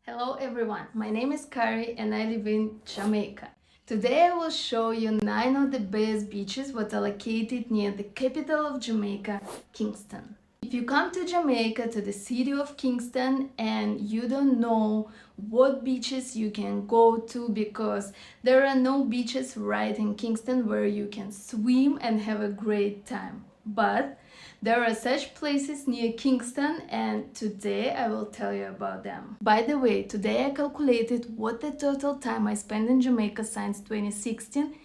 Hello everyone, my name is Carrie and I live in Jamaica. Today I will show you 9 of the best beaches that are located near the capital of Jamaica, Kingston. If you come to Jamaica, to the city of Kingston, and you don't know what beaches you can go to because there are no beaches right in Kingston where you can swim and have a great time. But there are such places near Kingston and today I will tell you about them. By the way, today I calculated what the total time I spent in Jamaica since 2016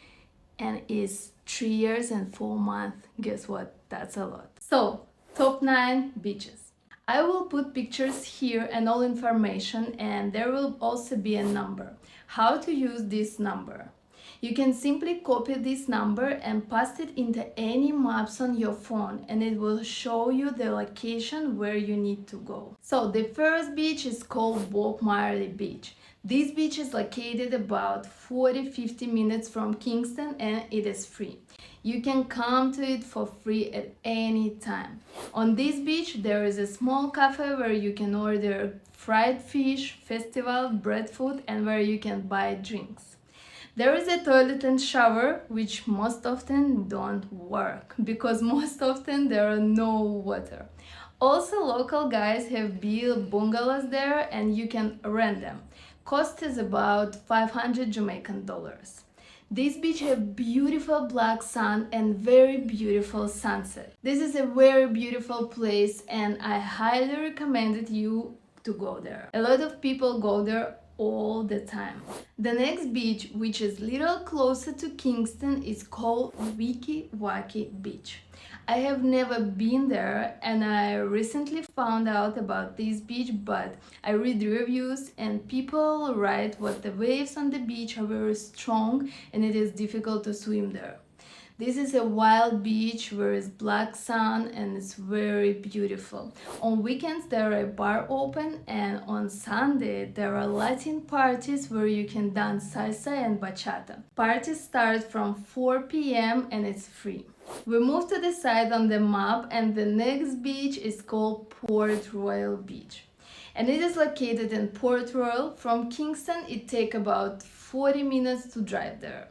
and is 3 years and 4 months. Guess what? That's a lot. So, top 9 beaches. I will put pictures here and all information, and there will also be a number. How to use this number? You can simply copy this number and paste it into any maps on your phone and it will show you the location where you need to go. So the first beach is called Marley Beach. This beach is located about 40-50 minutes from Kingston and it is free. You can come to it for free at any time. On this beach there is a small cafe where you can order fried fish, festival, bread food, and where you can buy drinks. There is a toilet and shower which most often don't work because most often there are no water. Also, local guys have built bungalows there and you can rent them. Cost is about 500 Jamaican dollars. This beach has beautiful black sand and very beautiful sunset. This is a very beautiful place and I highly recommend you to go there. A lot of people go there all the time. The next beach, which is little closer to Kingston, is called Wackie Beach. I have never been there and I recently found out about this beach, but I read reviews and people write what the waves on the beach are very strong and it is difficult to swim there. This is a wild beach where it's black sand and it's very beautiful. On weekends there are a bar open and on Sunday there are Latin parties where you can dance salsa and bachata. Parties start from 4 p.m. and it's free. We move to the side on the map and the next beach is called Port Royal Beach. And it is located in Port Royal. From Kingston it takes about 40 minutes to drive there.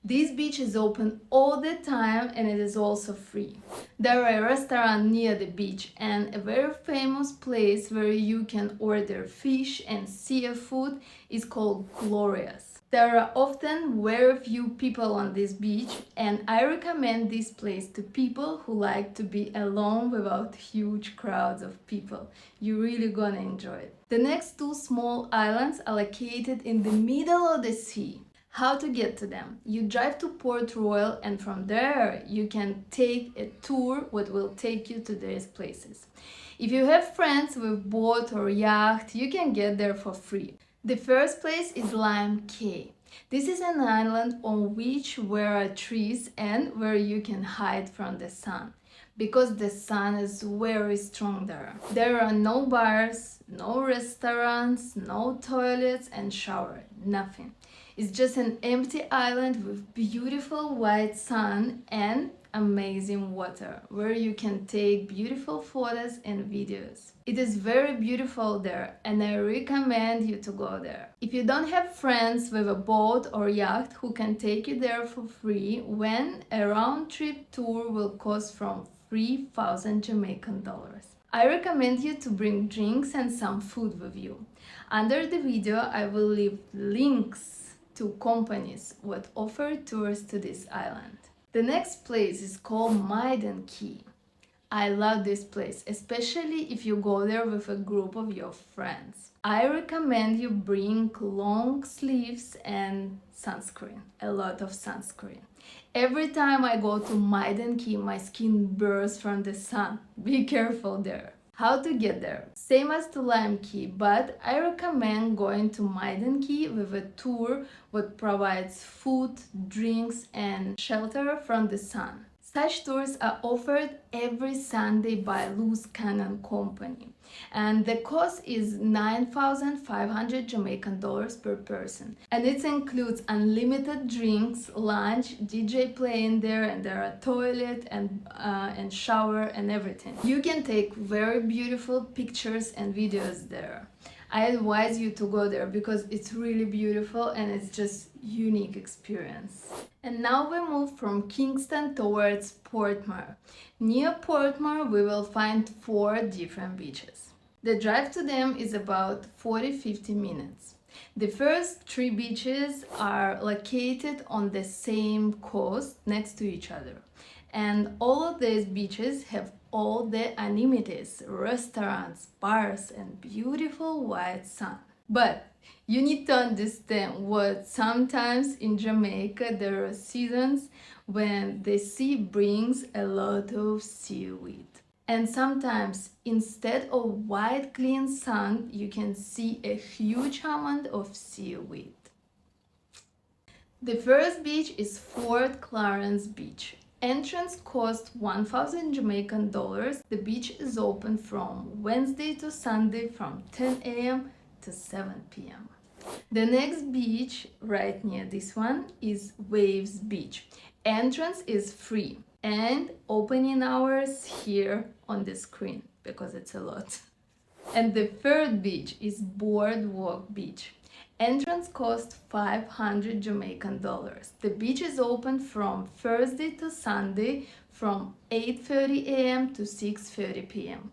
This beach is open all the time and it is also free. There are a restaurant near the beach and a very famous place where you can order fish and seafood is called Glorious. There are often very few people on this beach and I recommend this place to people who like to be alone without huge crowds of people. You're really gonna enjoy it. The next 2 small islands are located in the middle of the sea. How to get to them? You drive to Port Royal and from there you can take a tour what will take you to these places. If you have friends with boat or yacht, you can get there for free. The first place is Maiden Cay. This is an island on which there are trees and where you can hide from the sun because the sun is very strong there. There are no bars, no restaurants, no toilets and shower, nothing. It's just an empty island with beautiful white sun and amazing water where you can take beautiful photos and videos. It is very beautiful there and I recommend you to go there. If you don't have friends with a boat or yacht who can take you there for free, when a round-trip tour will cost from 3,000 Jamaican dollars. I recommend you to bring drinks and some food with you. Under the video I will leave links to companies that offer tours to this island. The next place is called Maiden Cay. I love this place, especially if you go there with a group of your friends. I recommend you bring long sleeves and sunscreen, a lot of sunscreen. Every time I go to Maiden Cay, my skin burns from the sun. Be careful there. How to get there? Same as to Maiden Cay, but I recommend going to Maiden Cay with a tour that provides food, drinks and shelter from the sun. Such tours are offered every Sunday by Loose Cannon Company and the cost is 9,500 Jamaican dollars per person and it includes unlimited drinks, lunch, DJ playing there and there are toilet and shower and everything. You can take very beautiful pictures and videos there. I advise you to go there because it's really beautiful and it's just unique experience. And now we move from Kingston towards Portmore. Near Portmore we will find 4 different beaches. The drive to them is about 40-50 minutes. The first 3 beaches are located on the same coast next to each other. And all of these beaches have all the amenities, restaurants, bars, and beautiful white sand. But you need to understand what sometimes in Jamaica there are seasons when the sea brings a lot of seaweed. And sometimes instead of white clean sand, you can see a huge amount of seaweed. The first beach is Fort Clarence Beach. Entrance cost 1,000 Jamaican dollars. The beach is open from Wednesday to Sunday from 10 a.m. to 7 p.m. The next beach, right near this one, is Waves Beach. Entrance is free and opening hours here on the screen because it's a lot. And the third beach is Boardwalk Beach. Entrance cost 500 Jamaican dollars. The beach is open from Thursday to Sunday from 8:30 a.m. to 6:30 p.m.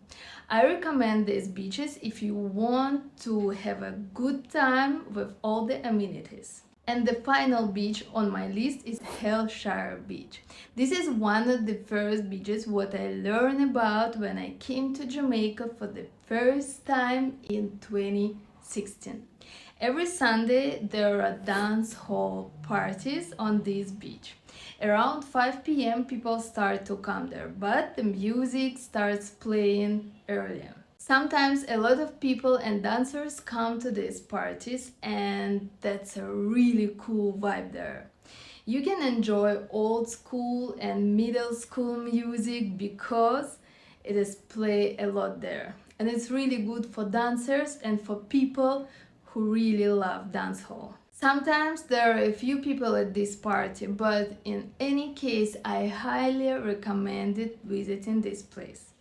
I recommend these beaches if you want to have a good time with all the amenities. And the final beach on my list is Hellshire Beach. This is one of the first beaches what I learned about when I came to Jamaica for the first time in 2016. Every Sunday there are dance hall parties on this beach. Around 5 p.m. people start to come there, but the music starts playing earlier. Sometimes a lot of people and dancers come to these parties and that's a really cool vibe there. You can enjoy old school and middle school music because it is played a lot there. And it's really good for dancers and for people who really love dancehall. Sometimes there are a few people at this party, but in any case I highly recommend visiting this place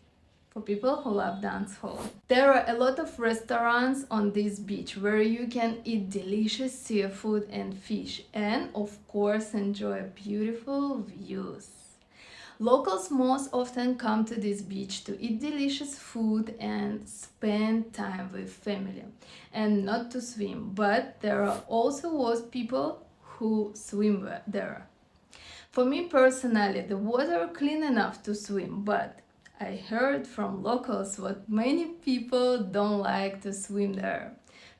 for people who love dancehall. There are a lot of restaurants on this beach where you can eat delicious seafood and fish and of course enjoy beautiful views. Locals most often come to this beach to eat delicious food and spend time with family and not to swim, but there are also lost people who swim there. For me personally, the water is clean enough to swim, but I heard from locals what many people don't like to swim there.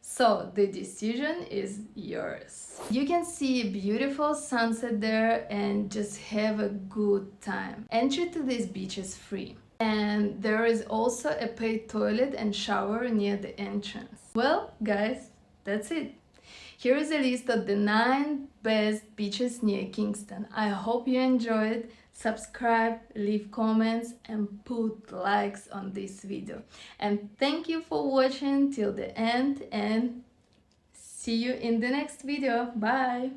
So the decision is yours. You can see a beautiful sunset there and just have a good time. Entry to this beach is free. And there is also a paid toilet and shower near the entrance. Well, guys, that's it. Here is a list of the 9 best beaches near Kingston. I hope you enjoyed. Subscribe, leave comments and put likes on this video. And thank you for watching till the end and see you in the next video. Bye!